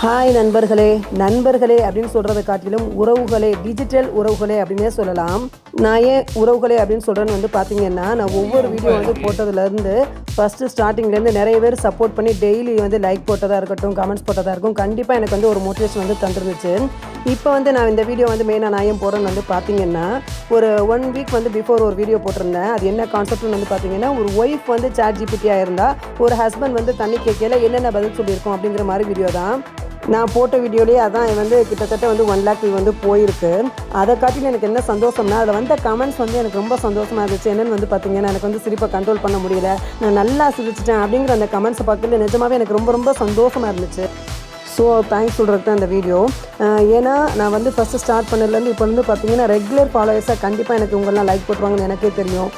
Hi நண்பர்களே அப்படின்னு சொல்கிறத காட்டிலும் உறவுகளே, டிஜிட்டல் உறவுகளே அப்படின்னே சொல்லலாம். நான் ஏன் உறவுகளே அப்படின்னு சொல்கிறேன்னு வந்து பார்த்தீங்கன்னா, நான் ஒவ்வொரு வீடியோ வந்து போட்டதுலேருந்து ஃபஸ்ட்டு ஸ்டார்டிங்லேருந்து நிறைய பேர் சப்போர்ட் பண்ணி டெய்லி வந்து லைக் போட்டதாக இருக்கட்டும், கமெண்ட்ஸ் போட்டதாக இருக்கும், கண்டிப்பாக எனக்கு வந்து ஒரு மோட்டிவேஷன் வந்து தந்துருந்துச்சு. இப்போ வந்து நான் இந்த வீடியோ வந்து மெயினாக நான் ஏன் போடுறேன்னு வந்து பார்த்தீங்கன்னா, ஒரு 1 வீக் வந்து பிஃபோர் ஒரு வீடியோ போட்டிருந்தேன். அது என்ன கான்செப்ட்னு வந்து பார்த்தீங்கன்னா, ஒரு ஒய்ஃப் வந்து ChatGPT-யாக இருந்தால் ஒரு ஹஸ்பண்ட் வந்து தண்ணி கேட்கல என்னென்ன பதில் சொல்லியிருக்கோம் அப்படிங்கிற மாதிரி வீடியோ தான். நான் போட்ட வீடியோலேயே அதான் வந்து கிட்டத்தட்ட வந்து 1 lakh வந்து போயிருக்கு. அதை காட்டிலும் எனக்கு என்ன சந்தோஷம்னா, அதில் வந்த கமெண்ட்ஸ் வந்து எனக்கு ரொம்ப சந்தோஷமாக இருந்துச்சு. என்னென்னு வந்து பார்த்தீங்கன்னா, எனக்கு வந்து சிரிப்பை கண்ட்ரோல் பண்ண முடியல, நான் நல்லா சிரிச்சிட்டேன் அப்படிங்கிற அந்த கமெண்ட்ஸை பார்க்கல நிஜமாகவே எனக்கு ரொம்ப ரொம்ப சந்தோஷமாக இருந்துச்சு. ஸோ தேங்க்ஸ் சொல்கிறது தான் இந்த வீடியோ. ஏன்னா நான் வந்து ஃபஸ்ட்டு ஸ்டார்ட் பண்ணதுலேருந்து இப்போ வந்து பார்த்தீங்கன்னா ரெகுலர் ஃபாலோவர்ஸாக கண்டிப்பாக எனக்கு உங்களெலாம் லைக் போட்டுருவாங்கன்னு எனக்கே தெரியும்.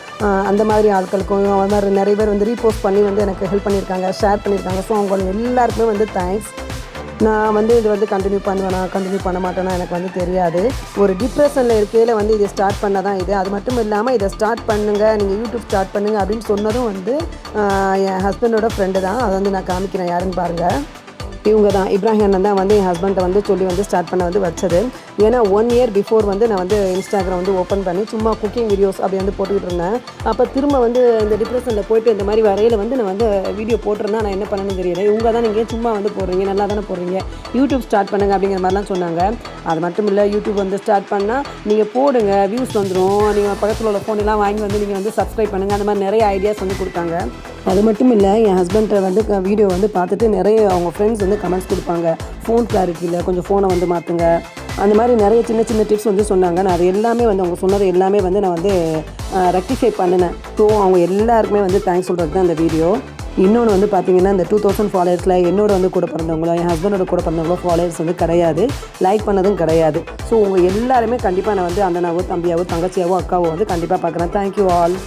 அந்த மாதிரி ஆட்களுக்கும் அது மாதிரி நிறைய பேர் வந்து ரீபோஸ்ட் பண்ணி வந்து எனக்கு ஹெல்ப் பண்ணியிருக்காங்க, ஷேர் பண்ணியிருக்காங்க. ஸோ அவங்க எல்லாருக்குமே வந்து தேங்க்ஸ். நான் வந்து இது வந்து கண்டினியூ பண்ண மாட்டேன்னா எனக்கு வந்து தெரியாது. ஒரு டிப்ரெஷனில் இருக்கையில் வந்து இதை ஸ்டார்ட் பண்ண தான் இது. அது மட்டும் இல்லாமல் இதை ஸ்டார்ட் பண்ணுங்கள், நீங்கள் யூடியூப் ஸ்டார்ட் பண்ணுங்கள் அப்படின்னு சொன்னதும் வந்து என் ஹஸ்பண்டோட ஃப்ரெண்டு தான். அதை வந்து நான் காமிக்கிறேன், யாருன்னு பாருங்கள். இவங்க தான், இப்ராஹிம் அண்ணன் தான் வந்து என் ஹஸ்பண்டை வந்து சொல்லி வந்து ஸ்டார்ட் பண்ண வந்து வச்சது. ஏன்னா 1 year பிஃபோர் வந்து நான் வந்து இன்ஸ்டாகிராம் வந்து ஓப்பன் பண்ணி சும்மா குக்கிங் வீடியோஸ் அப்படி வந்து போட்டுக்கிட்டு இருந்தேன். அப்போ திரும்ப வந்து இந்த டிப்ரெஷனில் போய்ட்டு இந்த மாதிரி வரையில் வந்து நான் வந்து வீடியோ போட்டிருந்தேன். நான் என்ன பண்ணணும்னு தெரியல. இவங்க தான் நீங்கள் சும்மா வந்து போடுறீங்க, நல்லா தானே போடுறீங்க, யூடியூப் ஸ்டார்ட் பண்ணுங்கள் அப்படிங்கிற மாதிரிலாம் சொன்னாங்க. அது மட்டும் இல்லை, யூடியூப் வந்து ஸ்டார்ட் பண்ணால் நீங்கள் போடுங்க, வியூஸ் வந்துடும், நீங்கள் பக்கத்தில் உள்ள ஃபோனெல்லாம் வாங்கி வந்து நீங்கள் வந்து சப்ஸ்கிரைப் பண்ணுங்கள், அந்த மாதிரி நிறைய ஐடியாஸ் வந்து கொடுத்தாங்க. அது மட்டும் இல்லை, என் ஹஸ்பண்டை வந்து வீடியோ வந்து பார்த்துட்டு நிறைய அவங்க ஃப்ரெண்ட்ஸ் வந்து கமெண்ட்ஸ் கொடுப்பாங்க. ஃபோன் கிளாரிட்டி இல்லை, கொஞ்சம் ஃபோனை வந்து மாற்றுங்க, அந்த மாதிரி நிறைய சின்ன சின்ன டிப்ஸ் வந்து சொன்னாங்க. நான் அது எல்லாமே வந்து அவங்க சொன்னது எல்லாமே வந்து நான் வந்து ரெக்டிஃபை பண்ணினேன். ஸோ அவங்க எல்லாருக்குமே வந்து தேங்க்ஸ் சொல்கிறது தான் இந்த வீடியோ. இன்னொன்று வந்து பார்த்தீங்கன்னா, இந்த 2000 ஃபாலோவர்ஸில் என்னோட வந்து கூட பிறந்தவங்களோ என் ஹஸ்பண்டோட கூட பிறந்தவங்களோ ஃபாலோவர்ஸ் வந்து கிடையாது, லைக் பண்ணதும் கிடையாது. ஸோ உங்கள் எல்லாருமே கண்டிப்பாக நான் வந்து அண்ணனாவோ தம்பியாவோ தங்கச்சியாவோ அக்காவோ வந்து கண்டிப்பாக பார்க்குறேன். Thank you all.